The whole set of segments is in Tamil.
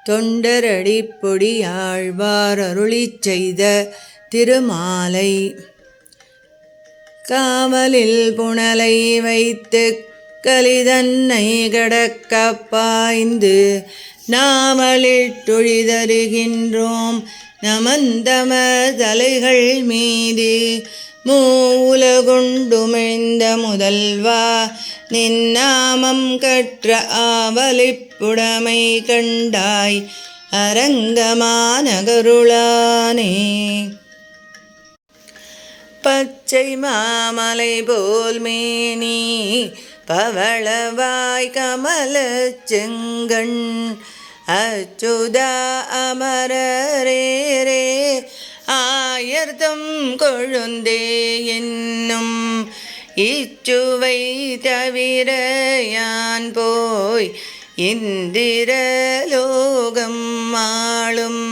தொண்டரடிப்பொடி ஆழ்வார் அருளிச் செய்த திருமாலை. காவலில் புனலை வைத்து கலிதன்னை கடக்கப் பாய்ந்து நாமலிட்டொழிதருகின்றோம் நமந்தமர் தலைகள் மீது. மூவுலகுண்டுமிழ்ந்த முதல்வா நின்னாமம் கற்ற ஆவலிப்புடமை கண்டாய் அரங்கமாநகருளானே. பச்சை மாமலை போல் மேனி பவளவாய் கமலச் செங்கண் அச்சுதா அமரரேரே ஆயர்தம் கொழுந்தே என்னும் இச்சுவை தவிர யான் போய் இந்திரலோகம் ஆளும்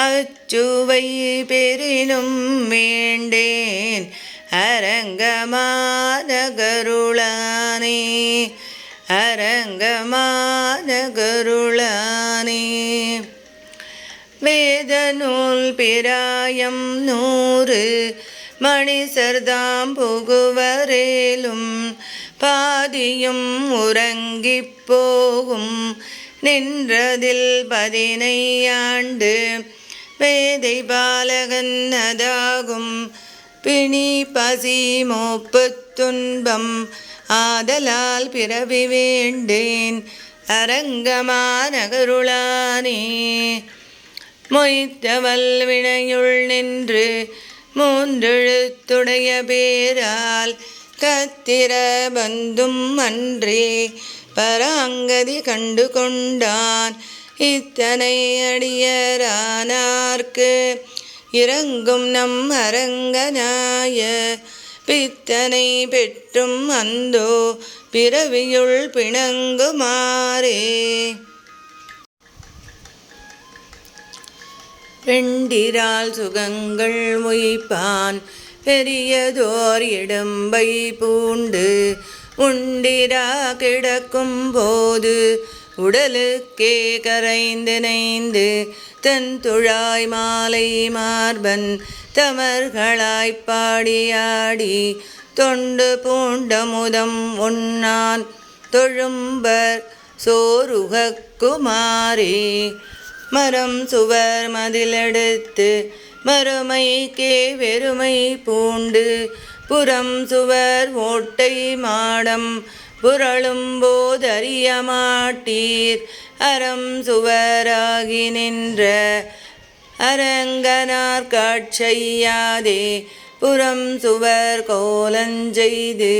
அச்சுவை பெரினும் வேண்டேன் அரங்கமாநகருளானே அரங்கமாநகருளானே. வேத நூல் பிராயம் 100 மணிசர்தாம் புகுவரேலும் பாதியும் உறங்கிப் போகும் நின்றதில் 15 ஆண்டு வேதை பாலகன் அதாகும் பிணி பசி மோப்புத் துன்பம் ஆதலால் பிறவி வேண்டேன் அரங்கமாநகருளானே. மொய்த்தவல் வினையுள் நின்று 3 எழுத்துடைய பேரால் கத்திர பந்தும் அன்றே பராங்கதி கண்டு கொண்டான் இத்தனை அடியரானார்க்கு இறங்கும் நம் அரங்கனாய பித்தனை பெற்றும் அந்தோ பிறவியுள் பிணங்குமாறே. பெண்டிரால் சுகங்கள் முய்ப்பான் பெரியதோர் இடும்பை பூண்டு உண்டிரா கிடக்கும் போது உடலுக்கே கரைந்து நைந்து தன் துழாய் மாலை மார்பன் தமர்களாய்ப் பாடியாடி தொண்டு பூண்டமுதம் உண்ணான் தொழும்பர் சோறுகுமாரே. மரம் சுவர் மதிலெடுத்து மறுமைக்கே வெறுமை பூண்டு புறம் சுவர் ஓட்டை மாடம் புரளும் போதறிய மாட்டீர் அறம் சுவராகி நின்ற அரங்கனார் காட்செய்யாதே புறம் சுவர் கோலஞ்செய்து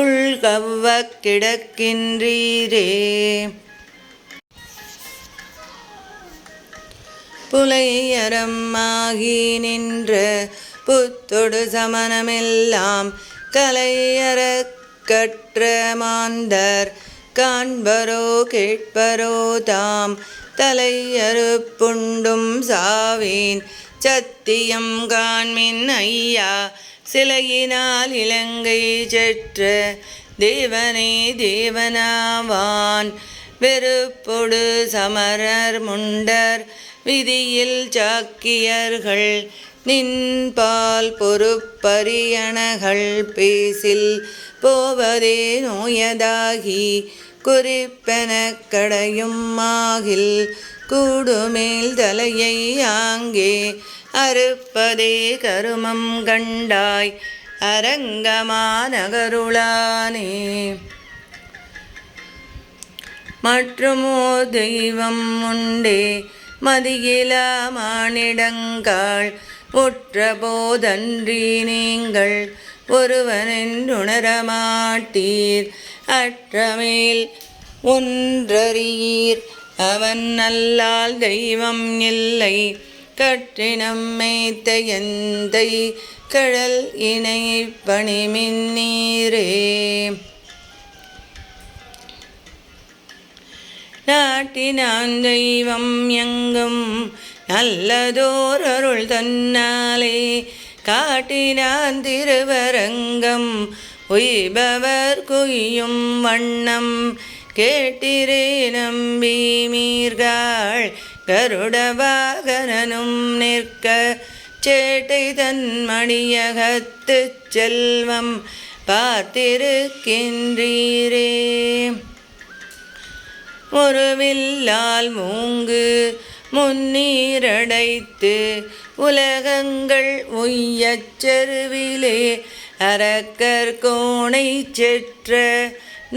உள்கவ்வக் கிடக்கின்றீரே. புலையறம் ஆகி நின்ற புத்தொடு சமணமெல்லாம் கலையறக் கற்ற மாந்தர் காண்பரோ கேட்பரோ தாம் தலையறுப்புண்டும் சாவேன் சத்தியம் காண்மின் ஐயா சிலையினால் இலங்கை செற்ற தேவனே தேவனாவான். வெறுப்பொடு சமரர் முண்டர் விதியில் சாக்கியர்கள் நின்பால் பொறுப்பரியணகள் பேசில் போவதே நோயதாகி குறிப்பெனக் கடையும் ஆகில் கூடுமேல் தலையை ஆங்கே அறுப்பதே கருமம் கண்டாய் அரங்கமாநகருளானே. மற்றுமோ தெய்வம் உண்டே மதியிலா மானிடங்காள் உற்ற போதன்றி நீங்கள் ஒருவனென்றுணரமாட்டீர் அற்றமேல் ஒன்றறியீர் அவன் அல்லால் தெய்வம் இல்லை கற்றினம் மேய்த்த எந்தை கடல் இணை பணிமின்னீரே. நாட்டினான் தெய்வம் எங்கும் நல்லதோர் அருள் தன்னாலே காட்டினான் திருவரங்கம் உய்பவர் குய்யும் வண்ணம் கேட்டிரே நம்பி மீர்காள் கருட வாகனனும் நிற்க சேட்டை தன் மணியகத்து செல்வம் பார்த்திருக்கின்றீரே. ஒரு வில்லால் மூங்கு முன்னீரடைத்து உலகங்கள் உய்யச் செருவிலே அரக்கர் கோணை செற்ற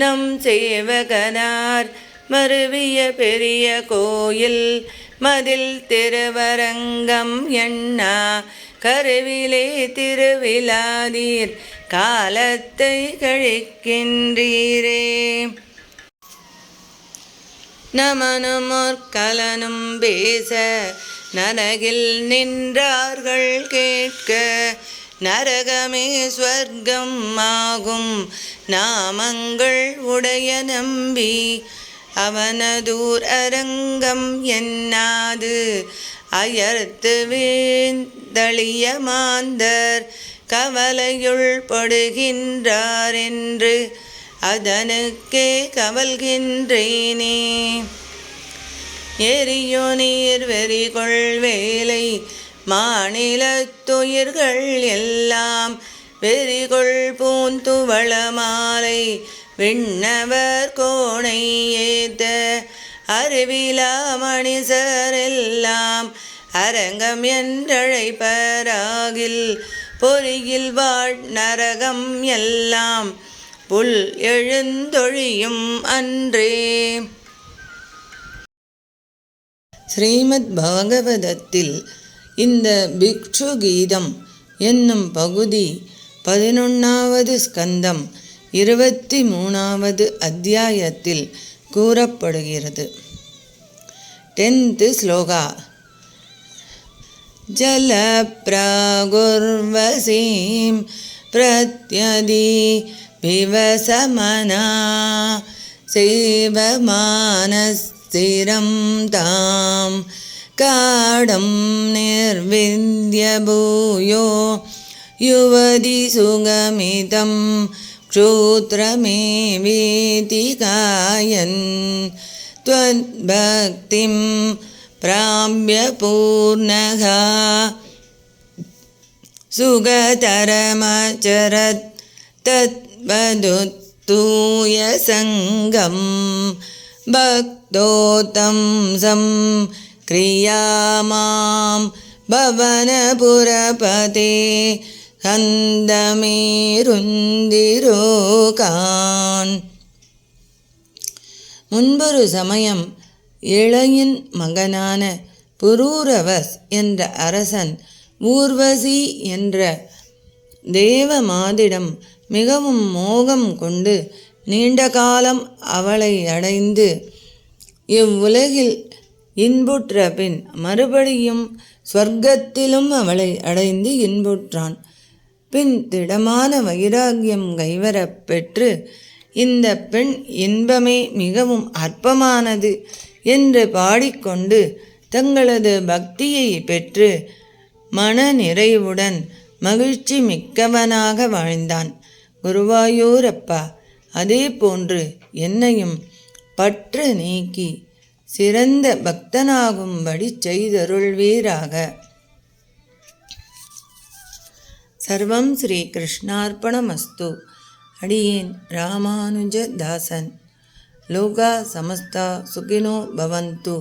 நம் சேவகனார் மருவிய பெரிய கோயில் மதில் திருவரங்கம் எண்ணா கருவிலே திருவிழாதீர் காலத்தை கழிக்கின்றீரே. நமனுமோர் கலனும் பேச நரகில் நின்றார்கள் கேட்க நரகமே ஸ்வர்க்கம் ஆகும் நாமங்கள் உடைய நம்பி அவனதூர் அரங்கம் என்னாது அயர்த்து வீழ்ந்தளிய மாந்தர் கவலையுள் படுகின்றார் என்று அதனுக்கே கவல்கின்றேனே. எரியோ நீர் வெறிகொள் வேலை மாநிலத்துயிர்கள் எல்லாம் வெறிகொள் பூந்துவள மாலை விண்ணவர் கோணை ஏத்த அறிவிலா மணிசரெல்லாம் அரங்கம் என்றழைப்பராகில் பொறியில் வாழ் நரகம் எல்லாம் புல் எழுந்தொழியும் அன்றே. ஸ்ரீமத் பாகவதத்தில் இந்த பிக்ஷு கீதம் என்னும் பகுதி 11வது ஸ்கந்தம் 23வது அத்தியாயத்தில் கூறப்படுகிறது. 10th ஸ்லோகா. ஜல பிராகுர்வசீம் பிரத்யதி விவசமனா சேவமானஸ்திரம் தாம் காடம் நிர்வித்ய பூயோ யுவதி சுகமிதம் க்ஷூத்ரமே வேதிகாயன் த்வத்பக்திம் பிராப்ய பூர்ணகா சுகதரமச்சரத் தத்வதுத்தூய சங்கம் பக்தோத்தம் சம் கிரியாமாம் பவனபுரபதே கந்தமேருந்திரோகான். முன்பொரு சமயம் இளையின் மகனான புரூரவஸ் என்ற அரசன் ஊர்வசி என்ற தேவமாதிடம் மிகவும் மோகம் கொண்டு நீண்ட காலம் அவளை அடைந்து இவ்வுலகில் இன்புற்ற பின் மறுபடியும் ஸ்வர்க்கத்திலும் அவளை அடைந்து இன்புற்றான். பின் திடமான வைராகியம் கைவரப் பெற்று இந்த பெண் இன்பமே மிகவும் அற்பமானது என்று பாடிக்கொண்டு தங்களது பக்தியை பெற்று மன நிறைவுடன் மகிழ்ச்சி மிக்கவனாக வாழ்ந்தான். குருவாயூரப்பா, அதே போன்று என்னையும் பற்று நீக்கி சிறந்த பக்தனாகும்படி செய்தருள்வீராக. சர்வம் ஸ்ரீ கிருஷ்ணார்ப்பணமஸ்து. அடியேன் ராமானுஜதாசன். லோகா சமஸ்தா சுகினோ பவந்து.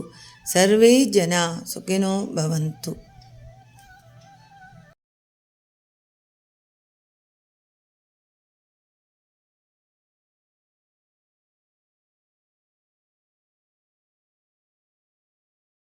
சர்வே ஜனா சுகினோ பவந்து.